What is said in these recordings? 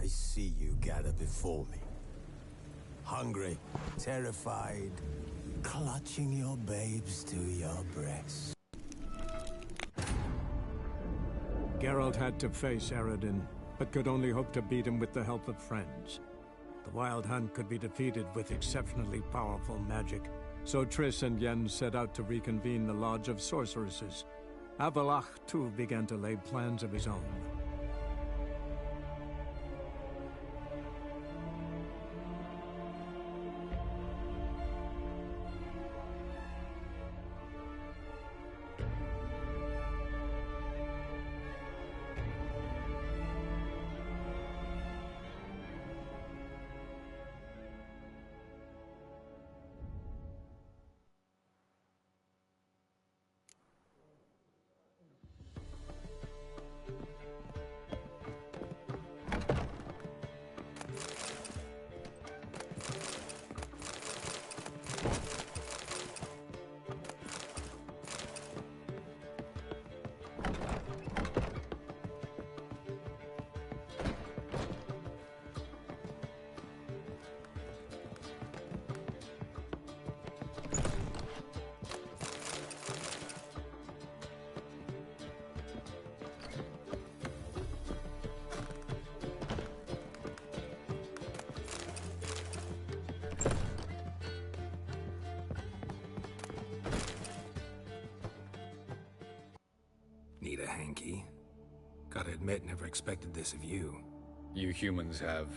I see you gather before me. Hungry, terrified, clutching your babes to your breast. Geralt had to face Eredin, but could only hope to beat him with the help of friends. The Wild Hunt could be defeated with exceptionally powerful magic, so Triss and Yen set out to reconvene the Lodge of Sorceresses. Avallac'h, too, began to lay plans of his own. Need a hanky? Gotta admit, never expected this of you. You humans have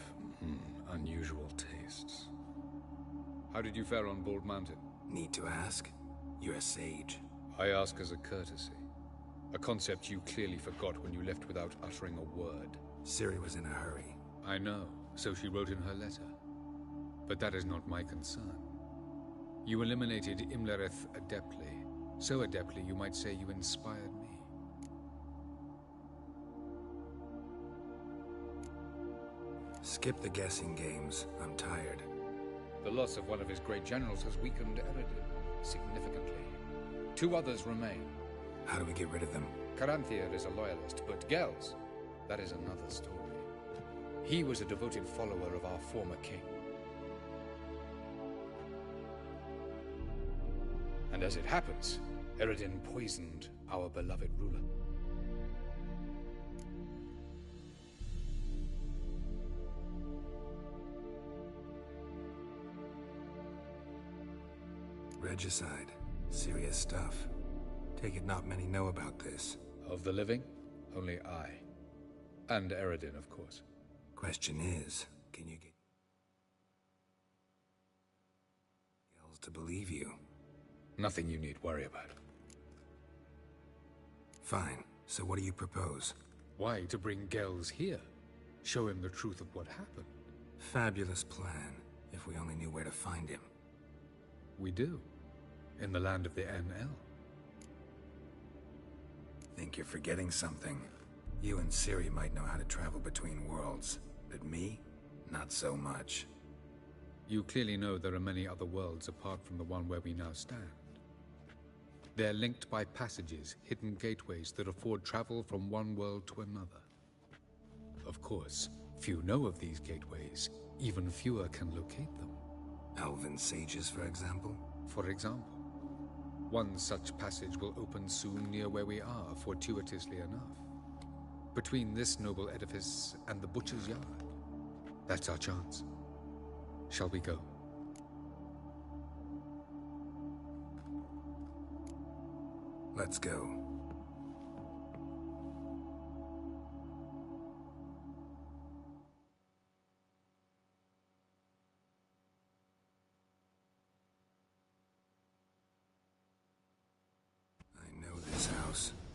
unusual tastes. How did you fare on Bald Mountain? Need to ask? You're a sage. I ask as a courtesy. A concept you clearly forgot when you left without uttering a word. Serie was in a hurry. I know, so she wrote in her letter. But that is not my concern. You eliminated Imlerith adeptly. So adeptly you might say you inspired me. Skip the guessing games. I'm tired. The loss of one of his great generals has weakened Eredin significantly. 2 others remain. How do we get rid of them? Caranthier is a loyalist, but Gels, that is another story. He was a devoted follower of our former king. And as it happens, Eredin poisoned our beloved ruler. Regicide. Serious stuff. Take it not many know about this. Of the living, only I. And Eredin, of course. Question is, can you get Gels to believe you? Nothing you need worry about. Fine. So what do you propose? Why, to bring Gels here. Show him the truth of what happened. Fabulous plan, if we only knew where to find him. We do. In the land of the NL. Think you're forgetting something. You and Serie might know how to travel between worlds, but me? Not so much. You clearly know there are many other worlds apart from the one where we now stand. They're linked by passages, hidden gateways that afford travel from one world to another. Of course, few know of these gateways. Even fewer can locate them. Elven sages, for example? For example. One such passage will open soon near where we are, fortuitously enough. Between this noble edifice and the butcher's yard. That's our chance. Shall we go? Let's go.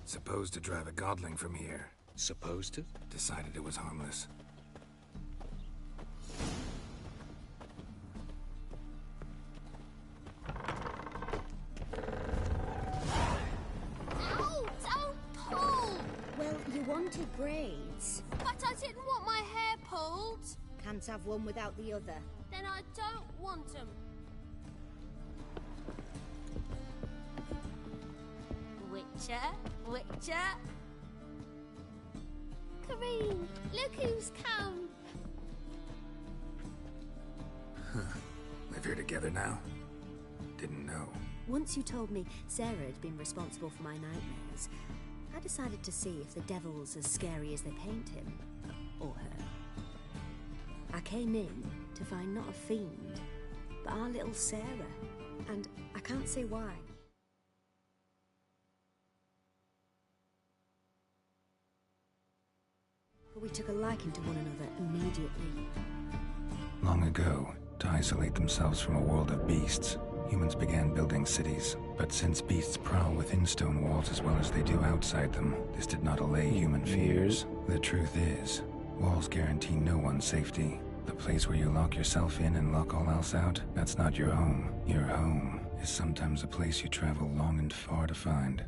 Supposed to drive a godling from here. Supposed to? Decided it was harmless. Ow! Don't pull! Well, you wanted braids. But I didn't want my hair pulled. Can't have one without the other. Then I don't want them. Witcher. Kareem, look who's come. Live here together now? Didn't know. Once you told me Sarah had been responsible for my nightmares, I decided to see if the devil's as scary as they paint him. Or her. I came in to find not a fiend, but our little Sarah. And I can't say why. But we took a liking to one another immediately. Long ago, to isolate themselves from a world of beasts, humans began building cities. But since beasts prowl within stone walls as well as they do outside them, this did not allay human fears. The truth is, walls guarantee no one's safety. The place where you lock yourself in and lock all else out, that's not your home. Your home is sometimes a place you travel long and far to find.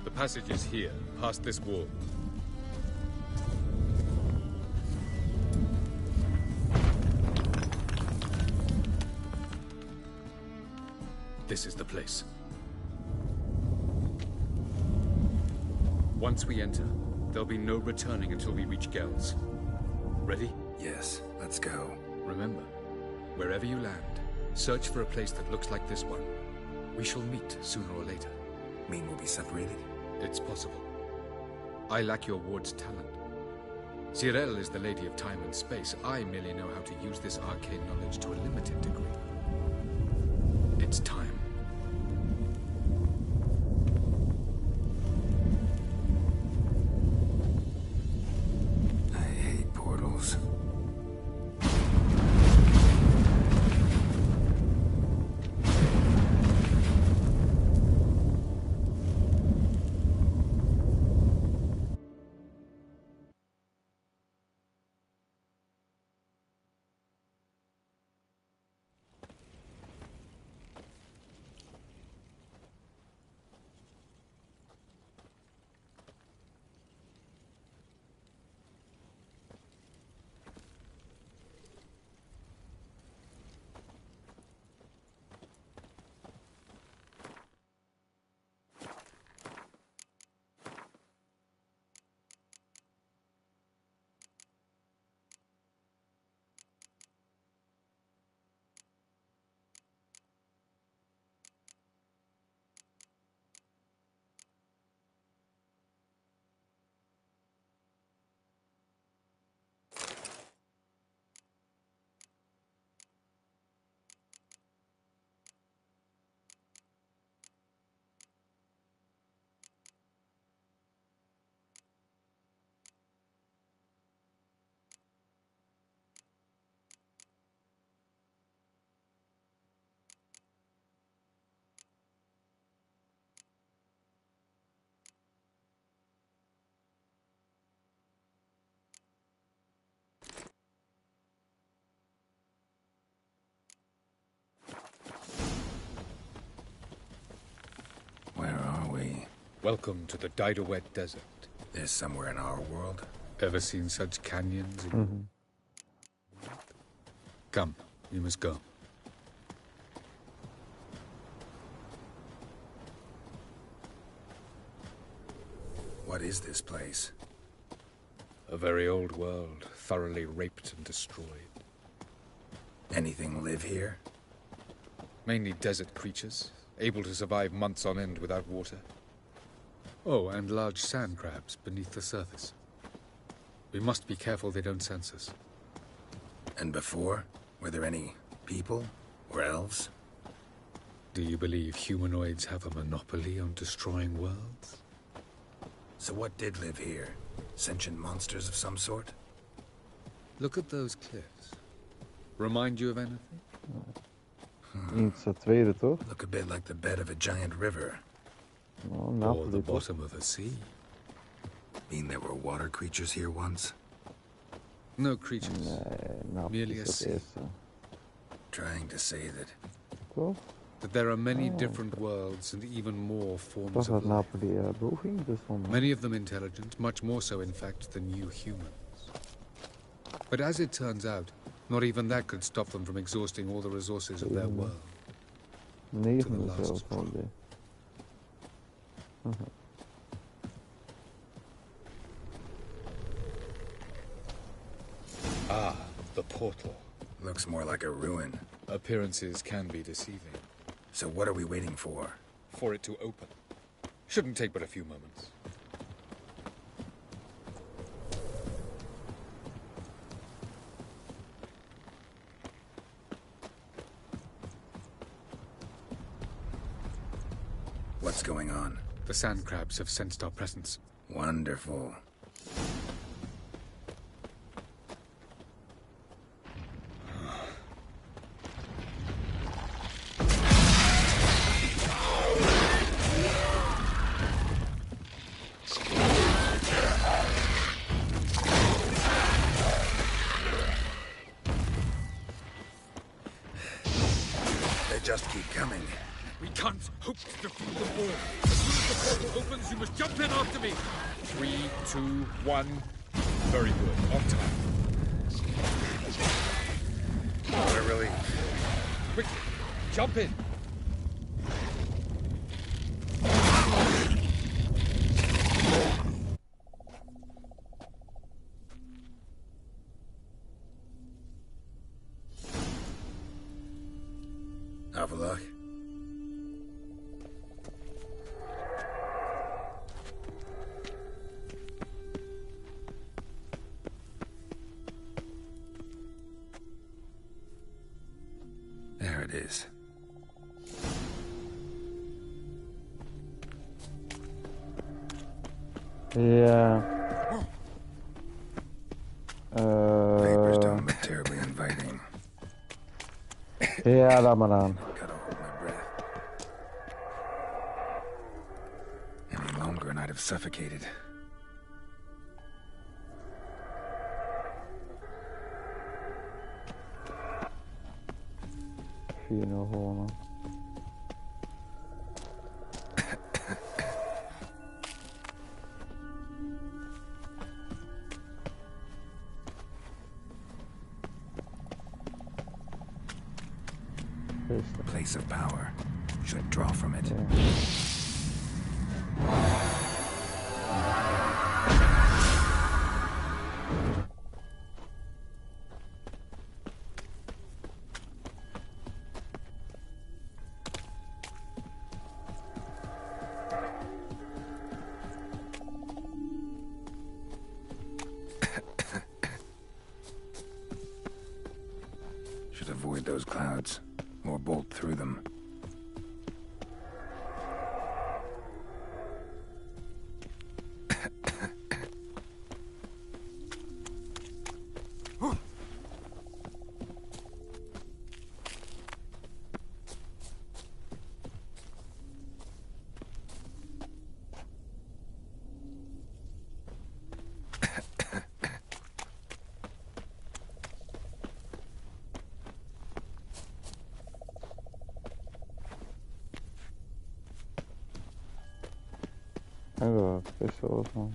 The passage is here, past this wall. This is the place. Once we enter, there'll be no returning until we reach Gel's. Ready? Yes, let's go. Remember, wherever you land, search for a place that looks like this one. We shall meet sooner or later. Mean we'll be separated? It's possible. I lack your ward's talent. Cyril is the lady of time and space. I merely know how to use this arcane knowledge to a limited degree. It's time. I hate portals. Welcome to the Dyed-a-Wet Desert. There's somewhere in our world. Ever seen such canyons? Come, we must go. What is this place? A very old world, thoroughly raped and destroyed. Anything live here? Mainly desert creatures, able to survive months on end without water. Oh, and large sand crabs beneath the surface. We must be careful they don't sense us. And before? Were there any people or elves? Do you believe humanoids have a monopoly on destroying worlds? So what did live here? Sentient monsters of some sort? Look at those cliffs. Remind you of anything? Iets tweede, toch? Look a bit like the bed of a giant river. Nou, Or the bottom of a sea. Mean there were water creatures here once? No creatures. Nee, Merely a sea. Trying to say that... Toch? That there are many different worlds and even more forms Toch dat of life. Napoli boven, dus van... Many of them intelligent, much more so in fact than you humans. But as it turns out, not even that could stop them from exhausting all the resources of their world. 9 last zelfs straw. alweer. Ah, the portal. Looks more like a ruin. Appearances can be deceiving. So what are we waiting for? For it to open. Shouldn't take but a few moments. What's going on? The sand crabs have sensed our presence. Wonderful. They just keep coming. We can't hope to defeat them all. As soon as the portal opens, you must jump in after me. 3, 2, 1. Very good. On time. What a relief. Quickly, jump in. Have a look. There it is. Ja. Papers don't look terribly inviting. Ja, laat maar aan. Gotta hold my breath. Any longer and I'd have suffocated. Vier nog gewonnen. A place of power. Should draw from it. Should avoid those clouds, or bolt through them. Agora, pessoas não.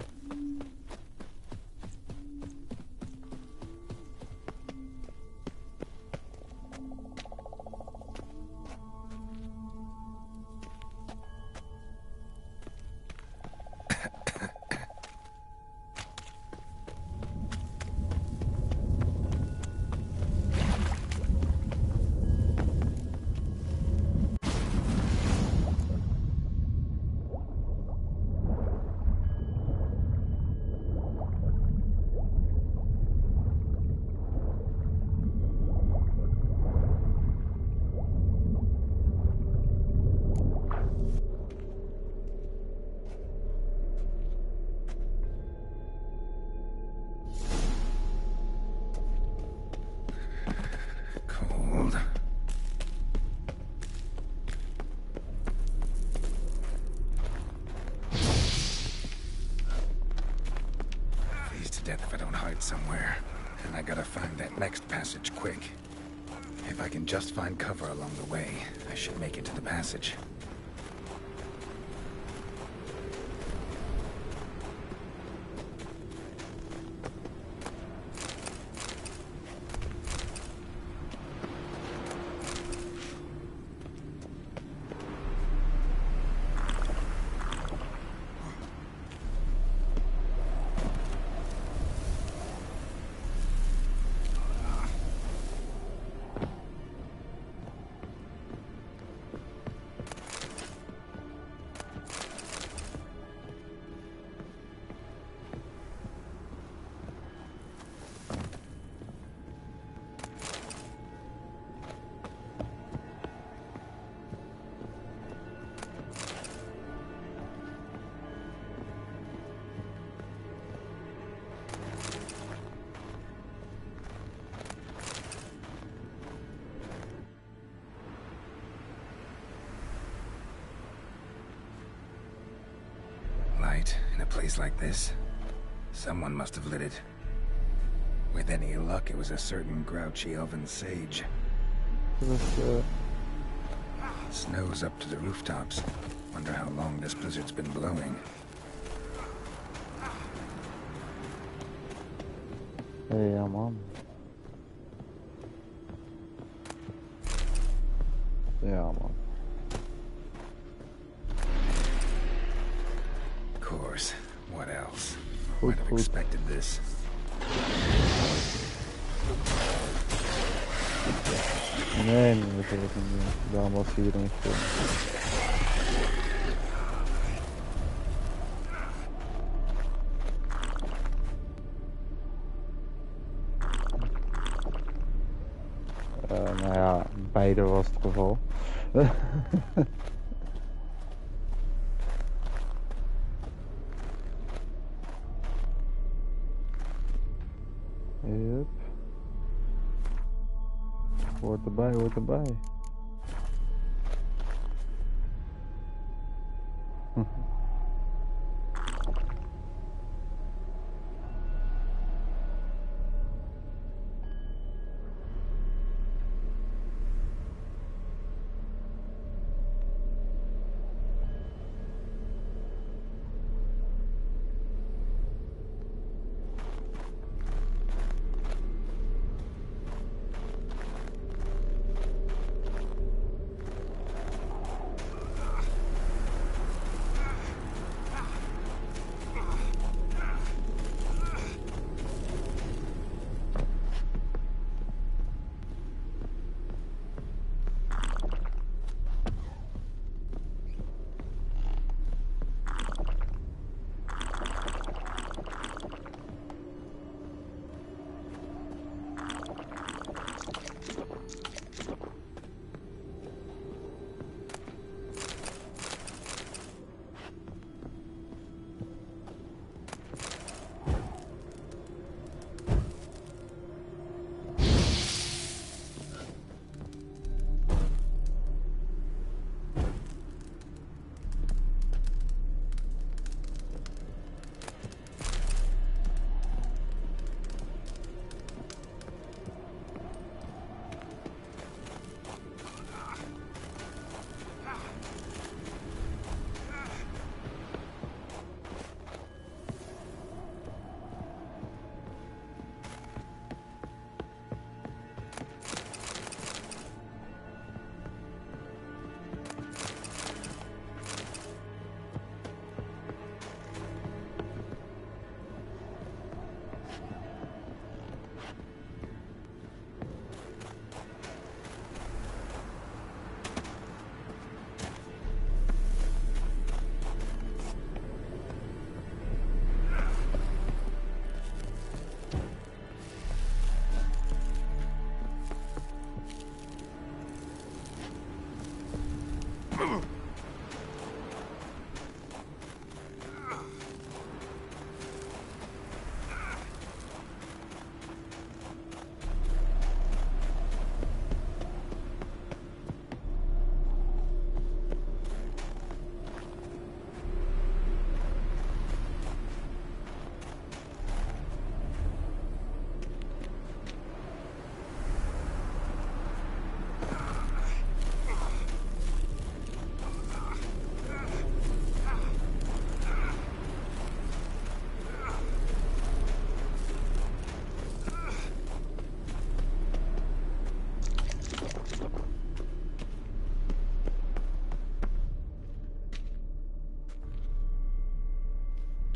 Cold. Freeze to death if I don't hide somewhere. And I gotta find that next passage quick. If I can just find cover along the way, I should make it to the passage. light in a place like this? Someone must have lit it. With any luck, it was a certain grouchy elven sage. Dus, Snow's up to the rooftops. Wonder how long this blizzard's been blowing. ja man. Ja man. Of course. What else? Goed, Might have goed. expected this. Nee, dat wil ik niet doen. Daarom was hij erin gekomen. Nou ja, beide was het geval. Yep. Hoort erbij, hoort erbij.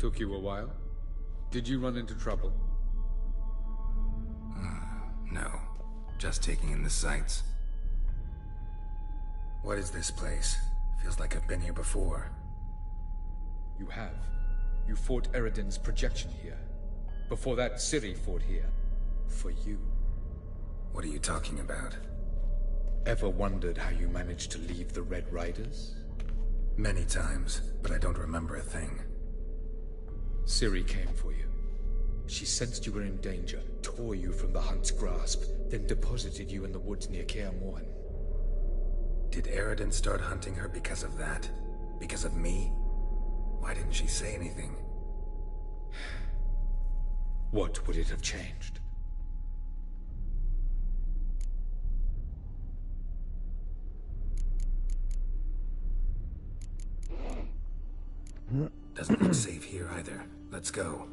Took you a while? Did you run into trouble? No. Just taking in the sights. What is this place? Feels like I've been here before. You have. You fought Eredin's projection here. Before that, Serie fought here. For you. What are you talking about? Ever wondered how you managed to leave the Red Riders? Many times, but I don't remember a thing. Serie came for you. She sensed you were in danger, tore you from the hunt's grasp, then deposited you in the woods near Kaer Morhen. Did Eredin start hunting her because of that? Because of me? Why Why didn't she say anything? What would it have changed? Doesn't look safe here either. Let's go.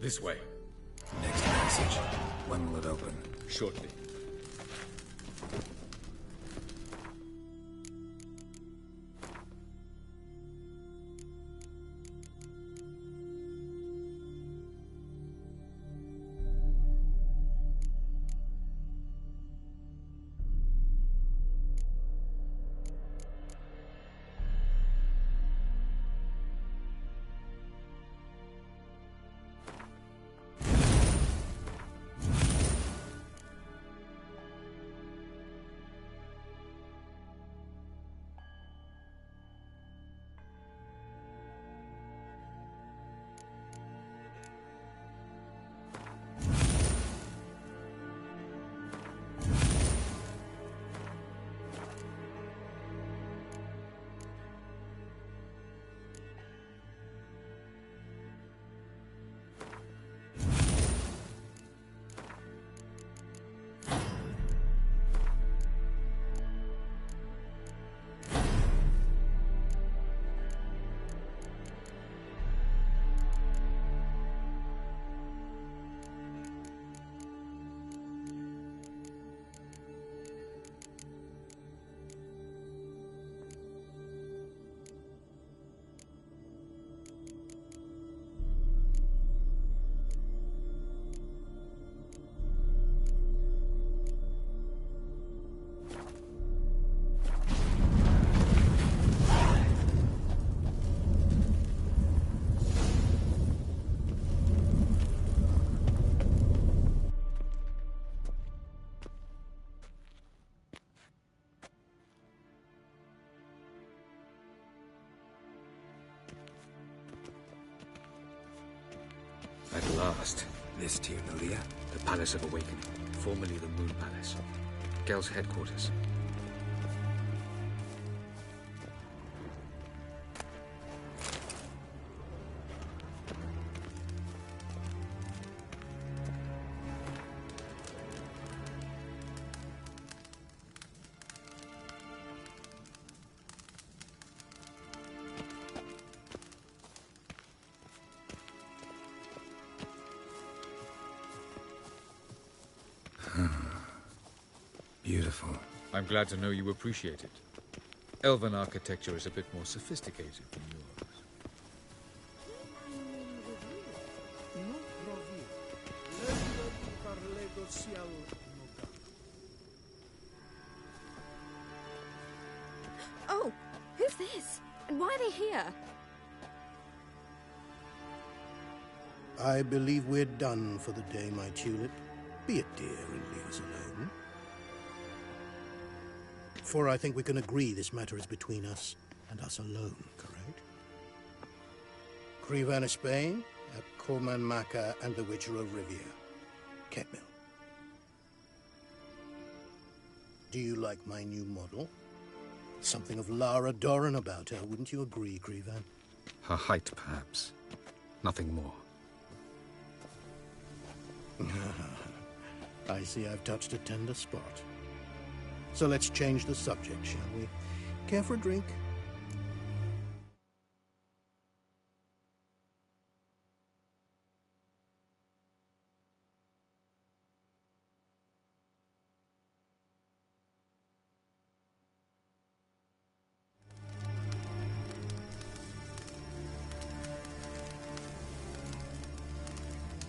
This way. Next passage. When will it open? Shortly. At last. This Tirnalia? The Palace of Awakening, formerly the Moon Palace. Gel's headquarters. Beautiful. I'm glad to know you appreciate it. Elven architecture is a bit more sophisticated than yours. Oh, who's this? And why are they here? I believe we're done for the day, my tulip. Be a dear and leave us alone. For I think we can agree this matter is between us and us alone, correct? Crevan of Spain, at Corman Maca and the Witcher of Rivia. Ketmil. Do you like my new model? Something of Lara Doran about her, wouldn't you agree, Crevan? Her height, perhaps. Nothing more. I see I've touched a tender spot. So let's change the subject, shall we? Care for a drink?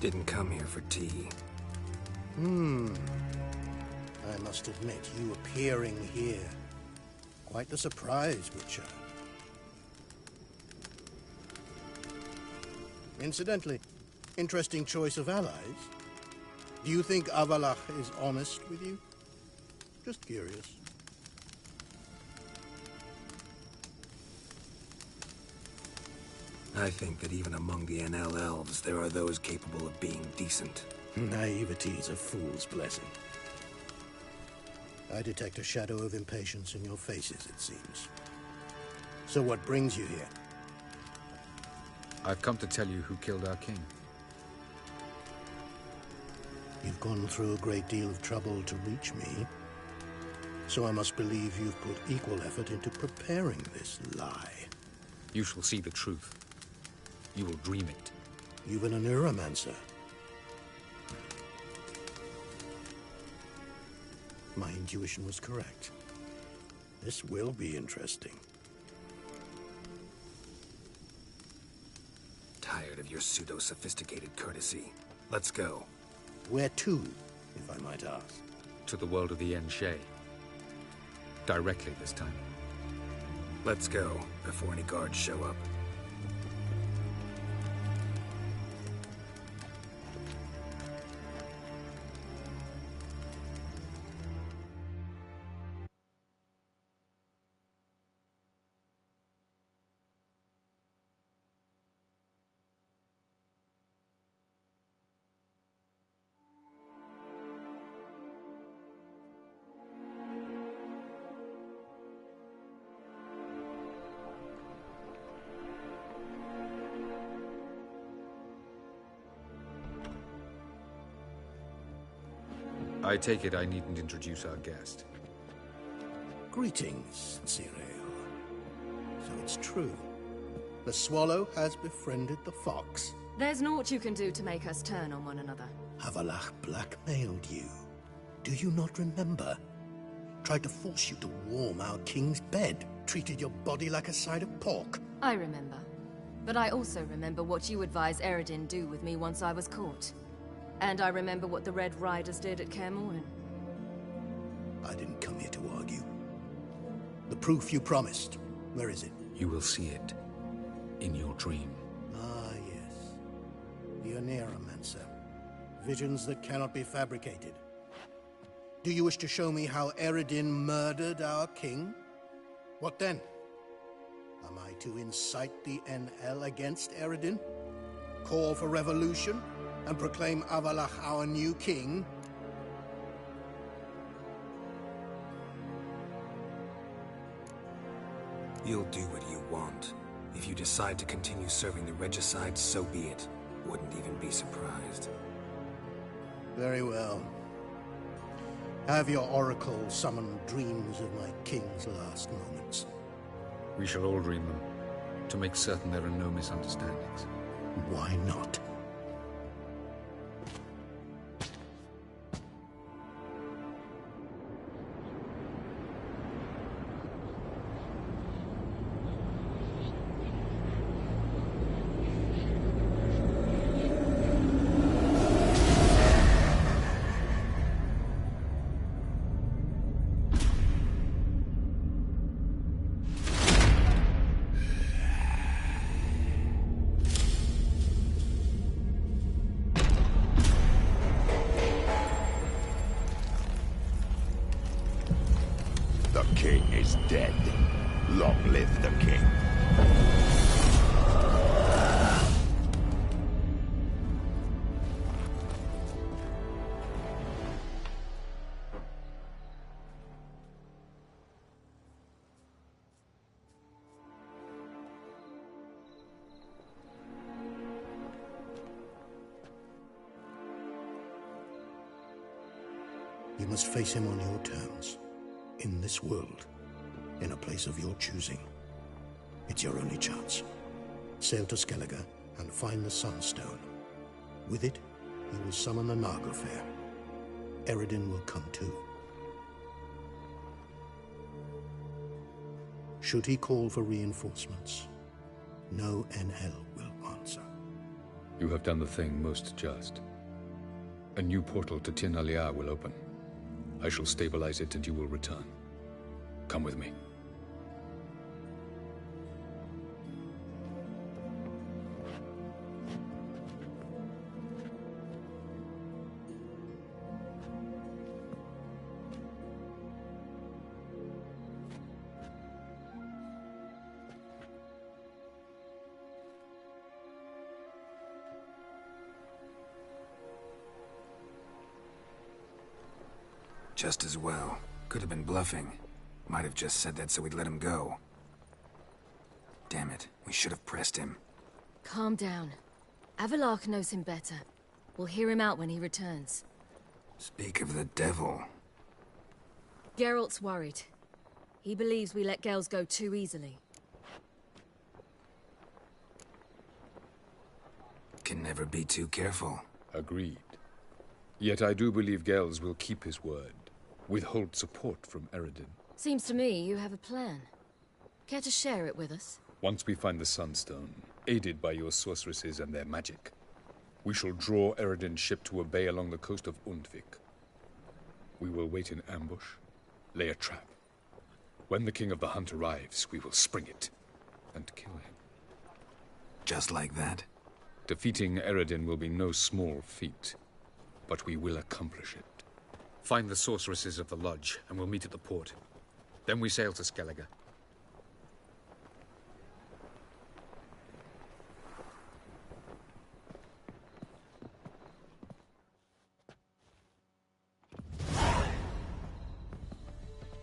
Didn't come here for tea. I must admit, you appearing here, quite the surprise, Witcher. Incidentally, interesting choice of allies. Do you think Avalach is honest with you? Just curious. I think that even among the NL elves, there are those capable of being decent. Naivety is a fool's blessing. I detect a shadow of impatience in your faces, it seems. So what brings you here? I've come to tell you who killed our king. You've gone through a great deal of trouble to reach me. So I must believe you've put equal effort into preparing this lie. You shall see the truth. You will dream it. You've been a neuromancer. My intuition was correct. This will be interesting. Tired of your pseudo-sophisticated courtesy. Let's go. Where to, if I might ask? To the world of the Enshe. Directly this time. Let's go, before any guards show up. I take it I needn't introduce our guest. Greetings, Serie. So it's true. The swallow has befriended the fox. There's naught you can do to make us turn on one another. Havalach blackmailed you. Do you not remember? Tried to force you to warm our king's bed. Treated your body like a side of pork. I remember. But I also remember what you advised Eredin do with me once I was caught. And I remember what the Red Riders did at Kaer Morhen. I didn't come here to argue. The proof you promised, where is it? You will see it. In your dream. Ah, yes. The Oneiromancer. Visions that cannot be fabricated. Do you wish to show me how Eredin murdered our king? What then? Am I to incite the NL against Eredin? Call for revolution? And proclaim Havalach our new king? You'll do what you want. If you decide to continue serving the regicide, so be it. Wouldn't even be surprised. Very well. Have your oracle summon dreams of my king's last moments. We shall all dream them, to make certain there are no misunderstandings. Why not? Dead. Long live the king. You must face him on your terms. In this world. In a place of your choosing. It's your only chance. Sail to Skellige and find the Sunstone. With it, you will summon the Nagelfair. Eredin will come too. Should he call for reinforcements, no NL will answer. You have done the thing most just. A new portal to Tir na Liar will open. I shall stabilize it and you will return. Come with me. Just as well. Could have been bluffing. Might have just said that so we'd let him go. Damn it, we should have pressed him. Calm down. Avalark knows him better. We'll hear him out when he returns. Speak of the devil. Geralt's worried. He believes we let girls go too easily. Can never be too careful. Agreed. Yet I do believe Gels will keep his word. Withhold support from Eredin. Seems to me you have a plan. Care to share it with us? Once we find the Sunstone, aided by your sorceresses and their magic, we shall draw Eredin's ship to a bay along the coast of Undvik. We will wait in ambush, lay a trap. When the King of the Hunt arrives, we will spring it and kill him. Just like that? Defeating Eredin will be no small feat, but we will accomplish it. Find the sorceresses of the lodge, and we'll meet at the port. Then we sail to Skellige.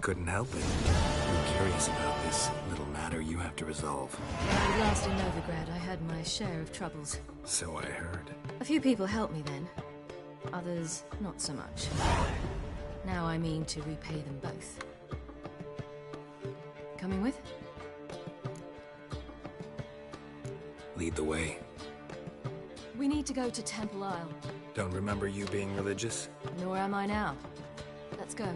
Couldn't help it. I'm curious about this little matter you have to resolve. When I was last in Novigrad, I had my share of troubles. So I heard. A few people helped me then. Others, not so much. Now I mean to repay them both. Coming with? Lead the way. We need to go to Temple Isle. Don't remember you being religious? Nor am I now. Let's go.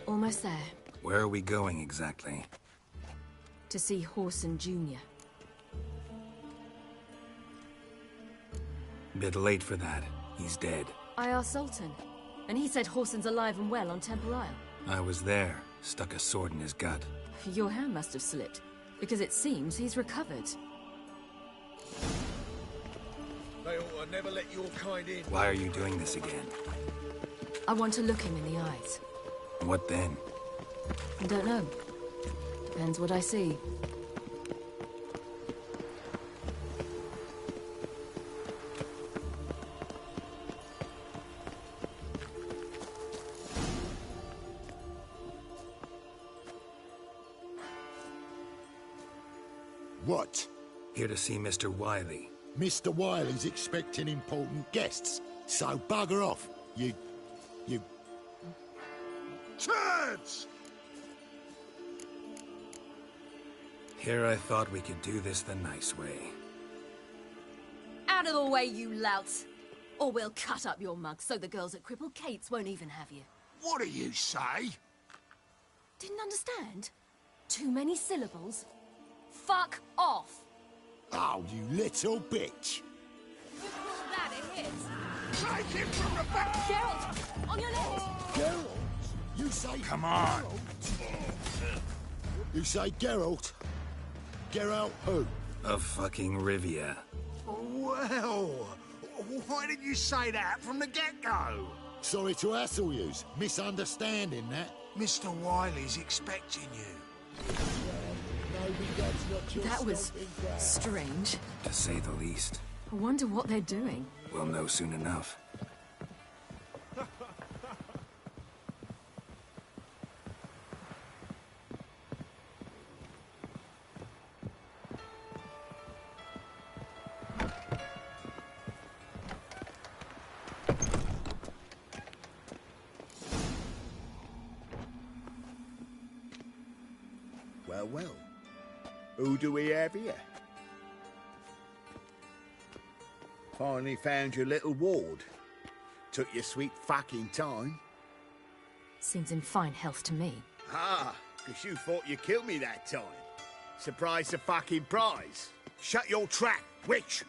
Almost there. Where are we going exactly? To see Whoreson Jr. Bit late for that. He's dead. I asked Sultan, and he said Whoreson's alive and well on Temple Isle. I was there. Stuck a sword in his gut. Your hand must have slipped, because it seems he's recovered. They ought to never let your kind in. Why are you doing this again? I want to look him in the eyes. What then? I don't know. Depends what I see. What? Here to see Mr. Wiley. Mr. Wiley's expecting important guests, so bugger off, you... Turds! Here I thought we could do this the nice way. Out of the way, you louts! Or we'll cut up your mug so the girls at Cripple Kate's won't even have you. What do you say? Didn't understand? Too many syllables? Fuck off! Oh, you little bitch! That it is! Take him from the back! Geralt! On your left! Geralt? You say... Come on! Geralt? You say Geralt? Geralt who? Of fucking Rivia. Well, why didn't you say that from the get-go? Sorry to hassle yous. Misunderstanding that. Mr. Wiley's expecting you. That was strange. To say the least. I wonder what they're doing. We'll know soon enough. Well. Who do we have here? Finally found your little ward. Took your sweet fucking time. Seems in fine health to me. Ah, because you thought you killed me that time. Surprise the fucking prize. Shut your trap, witch!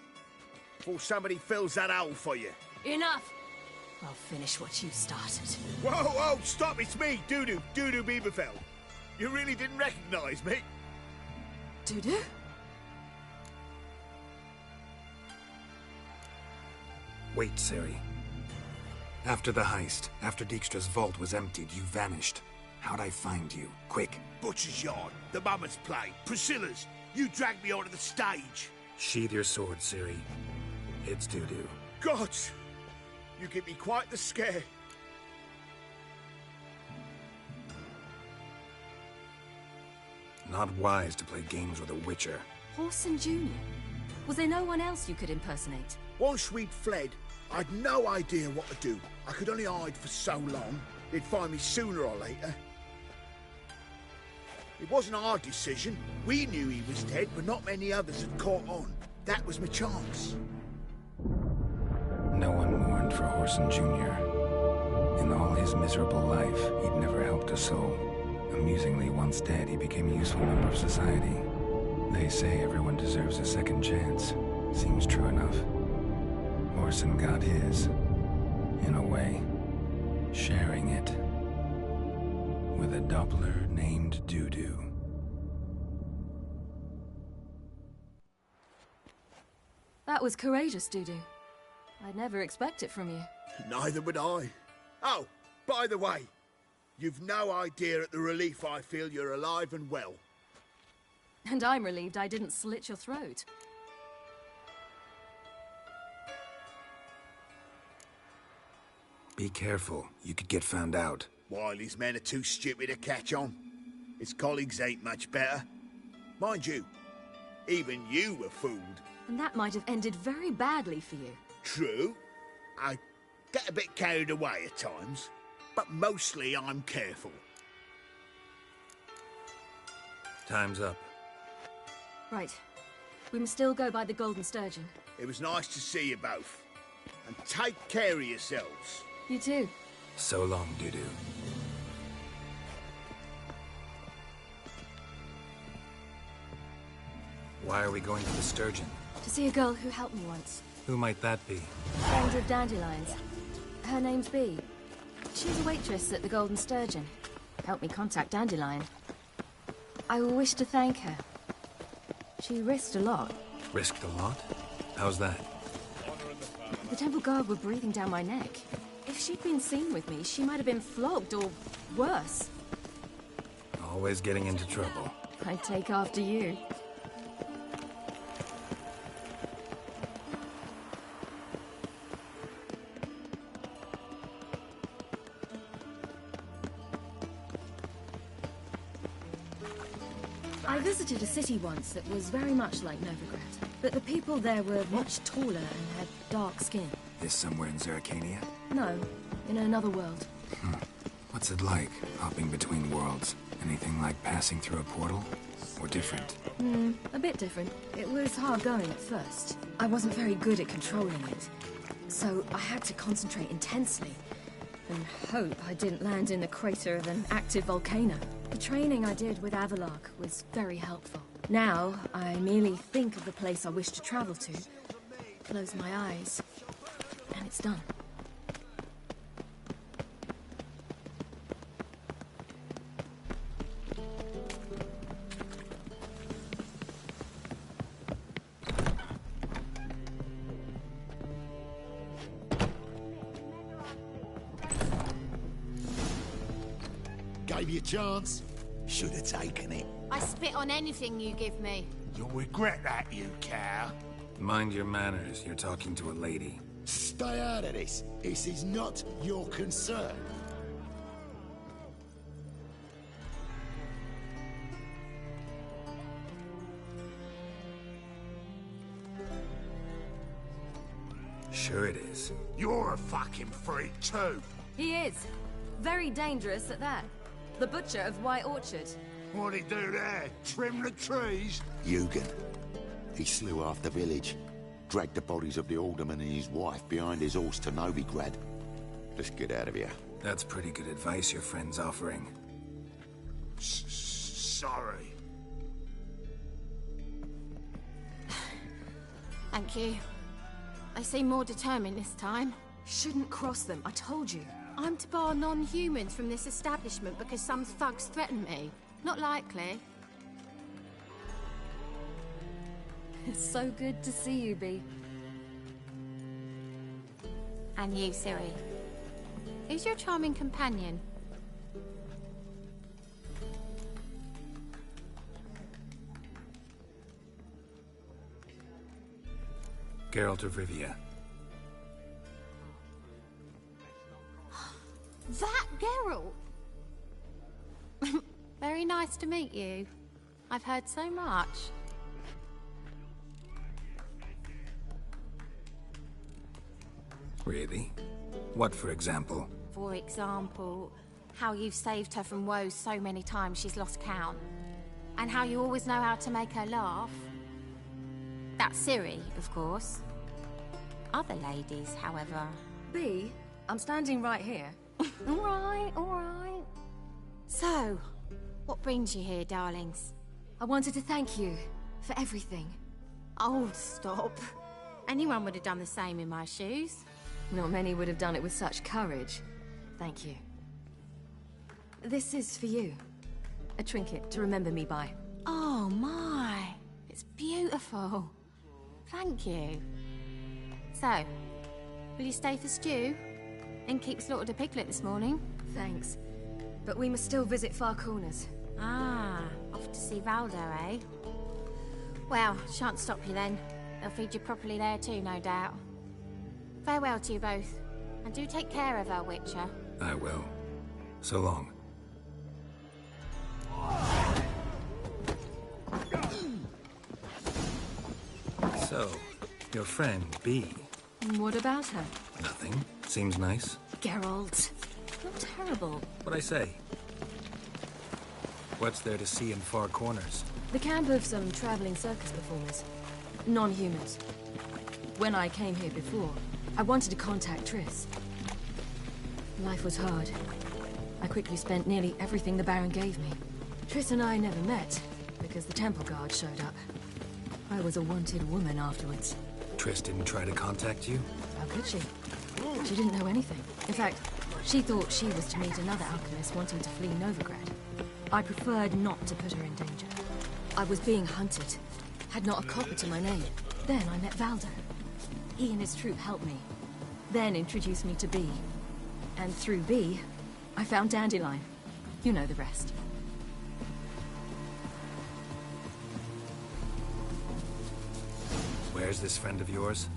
Before somebody fills that hole for you. Enough! I'll finish what you started. Whoa, stop, it's me, Dudu Bieberfeld. You really didn't recognize me? Dudu? Wait, Serie. After the heist, after Dijkstra's vault was emptied, you vanished. How'd I find you? Quick. Butcher's Yard, the Mummer's Play, Priscilla's. You dragged me onto the stage. Sheathe your sword, Serie. It's Dudu. God! You give me quite the scare. not wise to play games with a Witcher. Horson Jr.? Was there no one else you could impersonate? Once we'd fled, I'd no idea what to do. I could only hide for so long. They'd find me sooner or later. It wasn't our decision. We knew he was dead, but not many others had caught on. That was my chance. No one mourned for Horson Jr. In all his miserable life, he'd never helped a soul. Amusingly, once dead, he became a useful member of society. They say everyone deserves a second chance. Seems true enough. Horson got his, in a way, sharing it with a Doppler named Doo-Doo. That was courageous, Doo-Doo. I'd never expect it from you. Neither would I. Oh, by the way, you've no idea at the relief I feel you're alive and well. And I'm relieved I didn't slit your throat. Be careful. You could get found out. Wiley's men are too stupid to catch on. His colleagues ain't much better. Mind you, even you were fooled. And that might have ended very badly for you. True. I get a bit carried away at times, but mostly I'm careful. Time's up. Right. We must still go by the Golden Sturgeon. It was nice to see you both. And take care of yourselves. You too. So long, Doo-Doo. Why are we going to the Sturgeon? To see a girl who helped me once. Who might that be? Friend of Dandelion's. Her name's Bee. She's a waitress at the Golden Sturgeon. Helped me contact Dandelion. I wish to thank her. She risked a lot. Risked a lot? How's that? The temple guard were breathing down my neck. If she'd been seen with me, she might have been flogged or worse. Always getting into trouble. I'd take after you. I visited a city once that was very much like Novigrad, but the people there were much taller and had dark skin. This somewhere in Zerrikania? No, in another world. What's it like, hopping between worlds? Anything like passing through a portal? Or different? A bit different. It was hard going at first. I wasn't very good at controlling it, so I had to concentrate intensely and hope I didn't land in the crater of an active volcano. The training I did with Avalark was very helpful. Now, I merely think of the place I wish to travel to, close my eyes, and it's done. Gave you a chance. Should have taken it. I spit on anything you give me. You'll regret that, you cow. Mind your manners, you're talking to a lady. Stay out of this. This is not your concern. Sure it is. You're a fucking freak too. He is. Very dangerous at that. The butcher of White Orchard. What'd he do there? Trim the trees? Eugen. He slew half the village. Dragged the bodies of the alderman and his wife behind his horse to Novigrad. Let's get out of here. That's pretty good advice your friend's offering. Sorry. Thank you. They seem more determined this time. Shouldn't cross them, I told you. I'm to bar non-humans from this establishment because some thugs threaten me. Not likely. It's so good to see you, Bee. And you, Serie. Who's your charming companion? Geralt of Rivia. That Geralt! Very nice to meet you. I've heard so much. Really? What, for example? For example, how you've saved her from woes so many times she's lost count. And how you always know how to make her laugh. That's Serie, of course. Other ladies, however... B, I'm standing right here. All right, all right. So, what brings you here, darlings? I wanted to thank you for everything. Oh, stop. Anyone would have done the same in my shoes. Not many would have done it with such courage. Thank you. This is for you. A trinket to remember me by. Oh, my. It's beautiful. Thank you. So, will you stay for stew? And keep slaughtered a piglet this morning? Thanks. But we must still visit Far Corners. Ah, off to see Valdo, eh? Well, shan't stop you then. They'll feed you properly there too, no doubt. Farewell to you both. And do take care of her, Witcher. I will. So long. So, your friend, B. What about her? Nothing. Seems nice. Geralt. Not terrible. What'd I say? What's there to see in Far Corners? The camp of some traveling circus performers. Non-humans. When I came here before, I wanted to contact Triss. Life was hard. I quickly spent nearly everything the Baron gave me. Triss and I never met, because the temple guard showed up. I was a wanted woman afterwards. Triss didn't try to contact you? How could she? She didn't know anything. In fact, she thought she was to meet another alchemist wanting to flee Novigrad. I preferred not to put her in danger. I was being hunted. Had not a copper to my name. Then I met Valdo. He and his troop helped me. Then introduced me to B. And through B, I found Dandelion. You know the rest. Where's this friend of yours?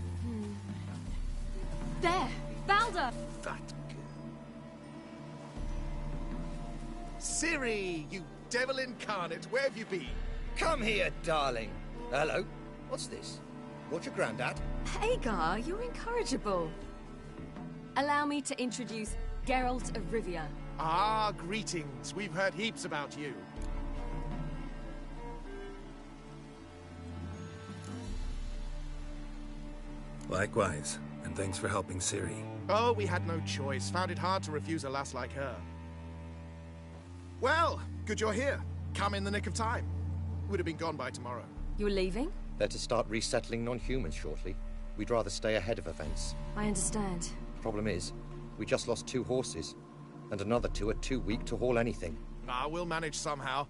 There! Valdo! That Serie, you devil incarnate, where have you been? Come here, darling. Hello. What's this? Brought your granddad? Hagar, you're incorrigible. Allow me to introduce Geralt of Rivia. Ah, greetings. We've heard heaps about you. Likewise, and thanks for helping Serie. Oh, we had no choice. Found it hard to refuse a lass like her. Well, good you're here. Come in the nick of time. Would have been gone by tomorrow. You're leaving? They're to start resettling non-humans shortly. We'd rather stay ahead of events. I understand. Problem is, we just lost 2 horses, and another 2 are too weak to haul anything. Ah, we'll manage somehow.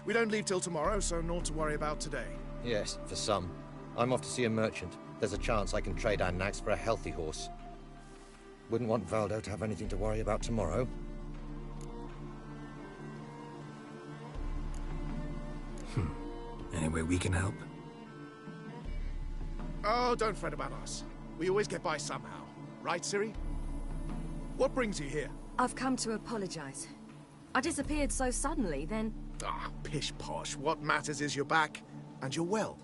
We don't leave till tomorrow, so naught to worry about today. Yes, for some. I'm off to see a merchant. There's a chance I can trade our nags for a healthy horse. Wouldn't want Valdo to have anything to worry about tomorrow. Any way we can help? Oh, don't fret about us. We always get by somehow. Right, Serie? What brings you here? I've come to apologize. I disappeared so suddenly, then... Ah, pish-posh. What matters is you're back, and you're well.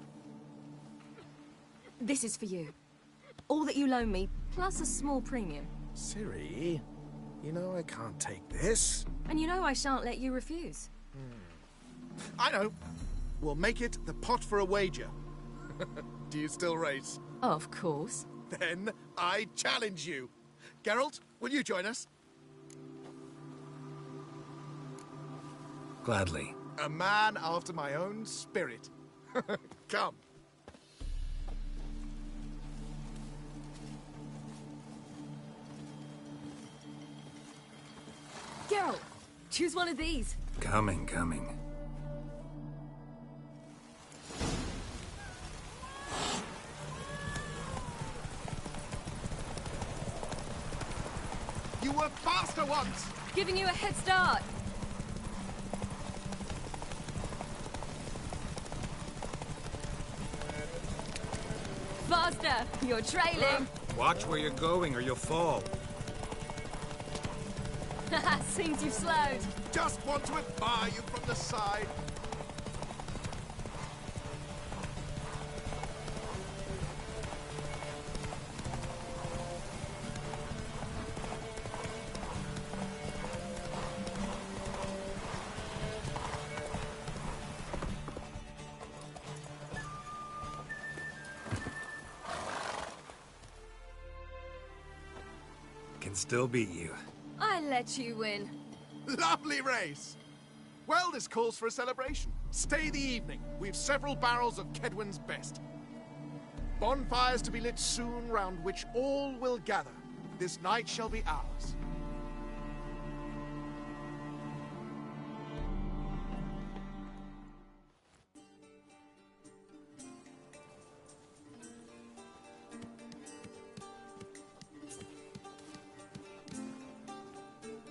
This is for you. All that you loan me, plus a small premium. Serie, you know I can't take this. And you know I shan't let you refuse. I know. We'll make it the pot for a wager. Do you still race? Of course. Then I challenge you. Geralt, will you join us? Gladly. A man after my own spirit. Come. Geralt, choose one of these. Coming. You were faster once! Giving you a head start. Faster! You're trailing. Watch where you're going or you'll fall. Seems you've slowed. Just want to admire you from the side. can still beat you. I let you win. Lovely race! Well, this calls for a celebration. Stay the evening. We've several barrels of Kedwin's best. Bonfires to be lit soon, round which all will gather. This night shall be ours.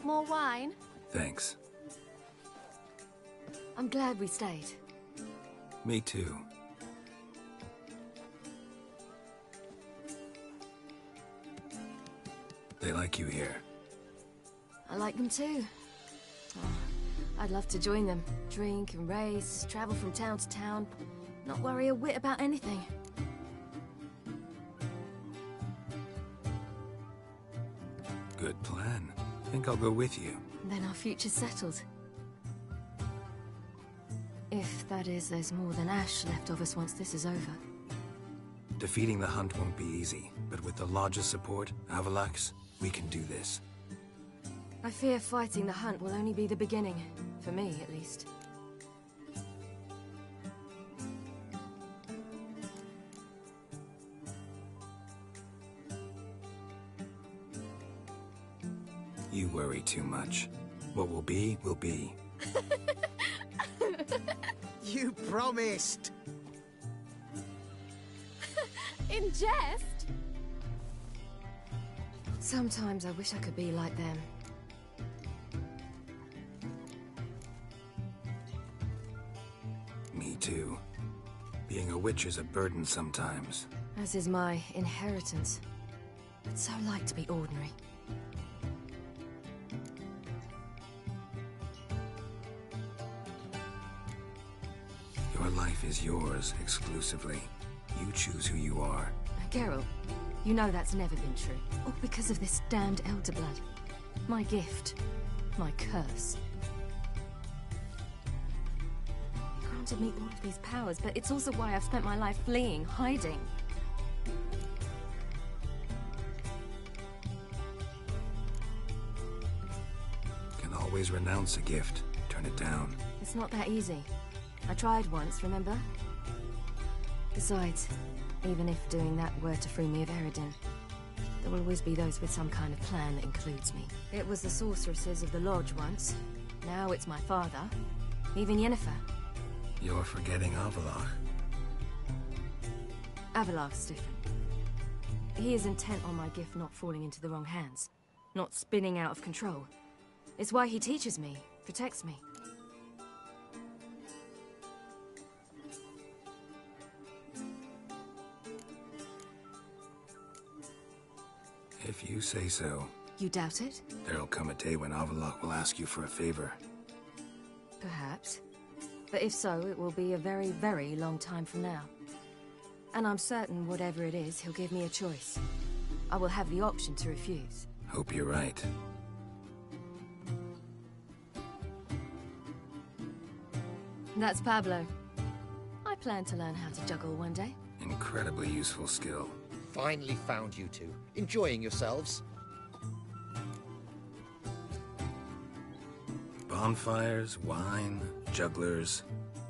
More wine? Thanks. I'm glad we stayed. Me too. They like you here. I like them too. Oh, I'd love to join them. Drink and race, travel from town to town. Not worry a whit about anything. Good plan. Think I'll go with you. Then our future's settled. If, that is, there's more than ash left of us once this is over. Defeating the hunt won't be easy, but with the Lodge's support, Avalax, we can do this. I fear fighting the hunt will only be the beginning. For me, at least. You worry too much. What will be, will be. You promised! In jest? Sometimes I wish I could be like them. Me too. Being a witch is a burden sometimes. As is my inheritance. I'd so like to be ordinary. Your life is yours, exclusively. You choose who you are. Geralt, you know that's never been true. All because of this damned elder blood. My gift. My curse. He granted me all of these powers, but it's also why I've spent my life fleeing, hiding. Can always renounce a gift. Turn it down. It's not that easy. I tried once, remember? Besides, even if doing that were to free me of Eredin, there will always be those with some kind of plan that includes me. It was the sorceresses of the Lodge once. Now it's my father. Even Yennefer. You're forgetting Avallac'h. Avallac'h's different. He is intent on my gift not falling into the wrong hands. Not spinning out of control. It's why he teaches me, protects me. If you say so. You doubt it? There'll come a day when Avallac'h will ask you for a favor. Perhaps. But if so, it will be a very, very long time from now. And I'm certain whatever it is, he'll give me a choice. I will have the option to refuse. Hope you're right. That's Pablo. I plan to learn how to juggle one day. Incredibly useful skill. Finally found you two. Enjoying yourselves? Bonfires, wine, jugglers.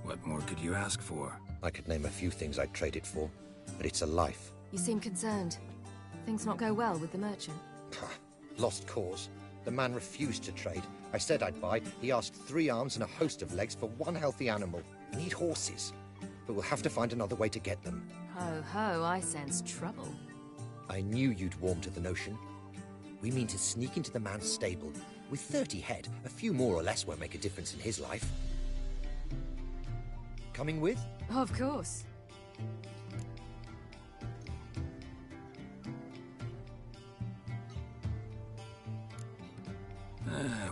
What more could you ask for? I could name a few things I'd trade it for, but it's a life. You seem concerned. Things not go well with the merchant? Lost cause. The man refused to trade. I said I'd buy. He asked 3 arms and a host of legs for 1 healthy animal. I need horses. But we'll have to find another way to get them. Ho ho, I sense trouble. I knew you'd warm to the notion. We mean to sneak into the man's stable. With 30 head, a few more or less won't make a difference in his life. Coming with? Of course.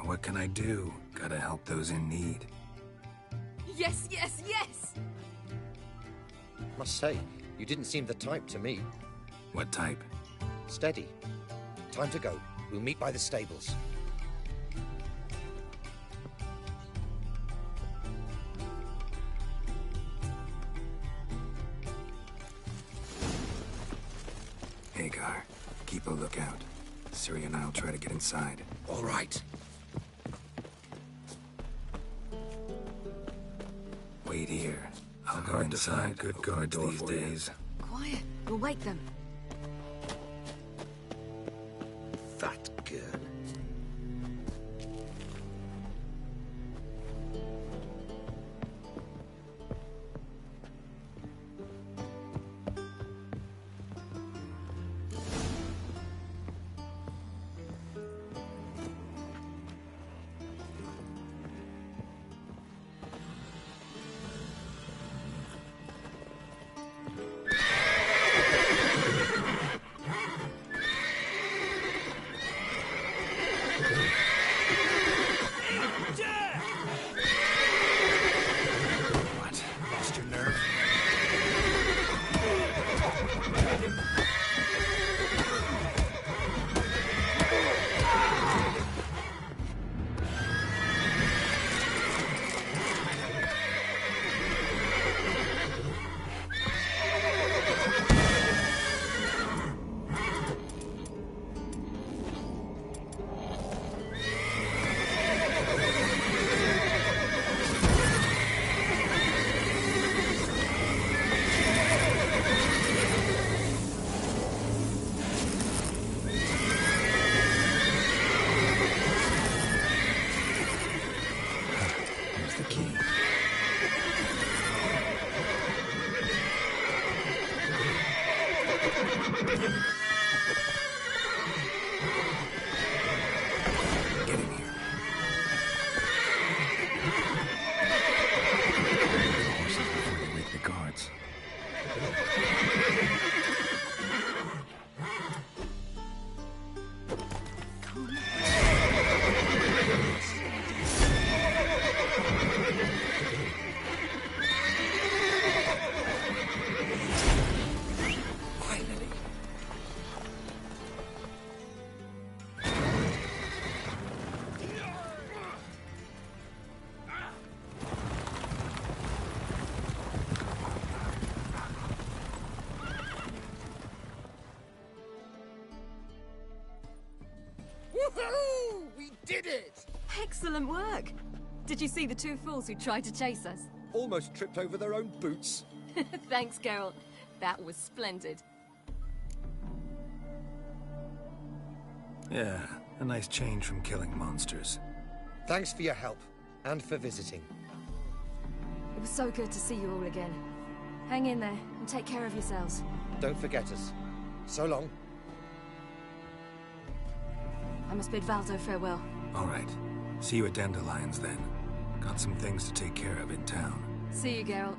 What can I do? Gotta help those in need. Yes, yes, yes! Must say, you didn't seem the type to me. What type? Steady. Time to go. We'll meet by the stables. Hagar, keep a lookout. Serie and I'll try to get inside. All right. Wait here. I'll go inside. Good guard these days. Quiet. We'll wake them. That girl. Woohoo! We did it! Excellent work! Did you see the two fools who tried to chase us? Almost tripped over their own boots. Thanks, Geralt. That was splendid. Yeah, a nice change from killing monsters. Thanks for your help, and for visiting. It was so good to see you all again. Hang in there, and take care of yourselves. Don't forget us. So long. I must bid Valdo farewell. All right. See you at Dandelions, then. Got some things to take care of in town. See you, Geralt.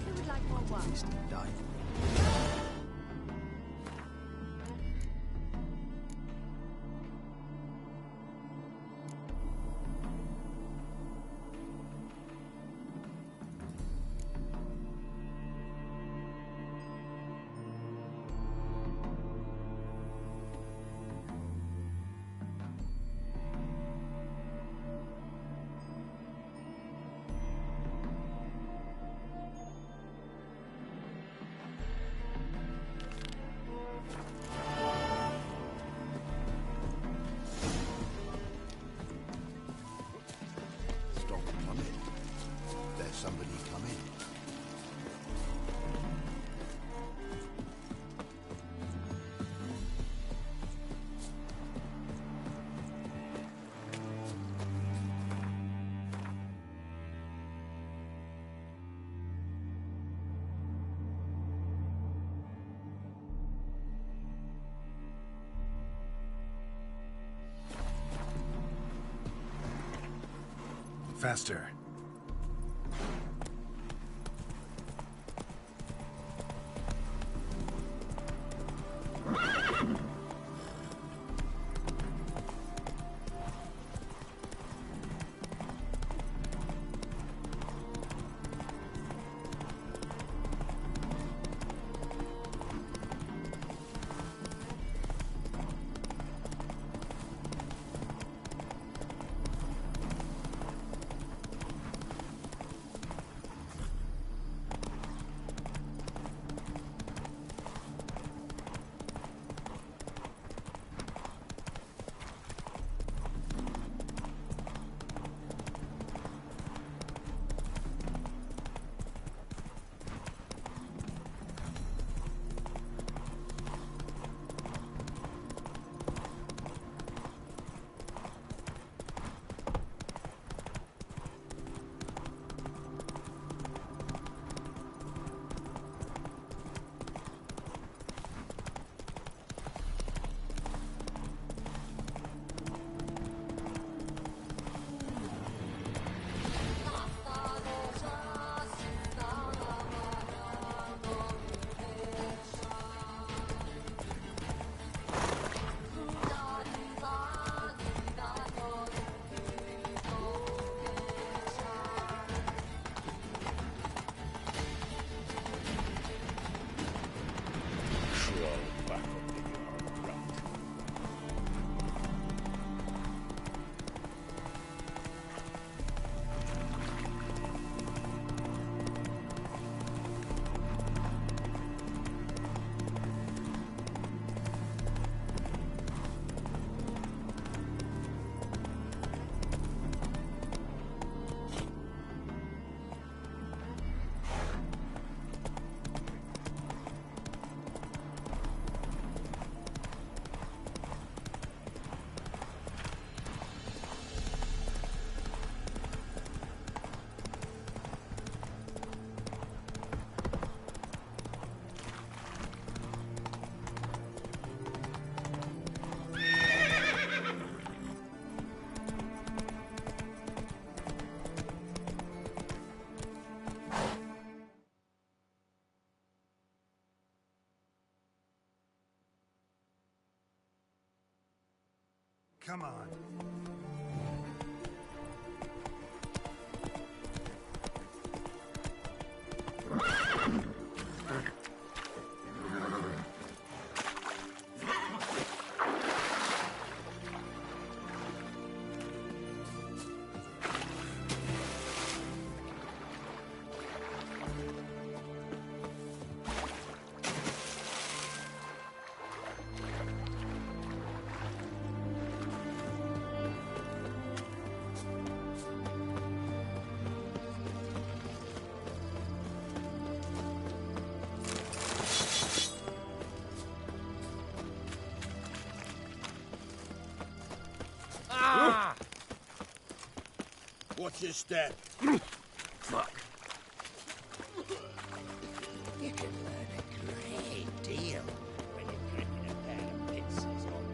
Who would like more wine? Somebody come in. Faster. come on. Watch your step. Fuck. You can learn a great deal when you're drinking a pair of pincers on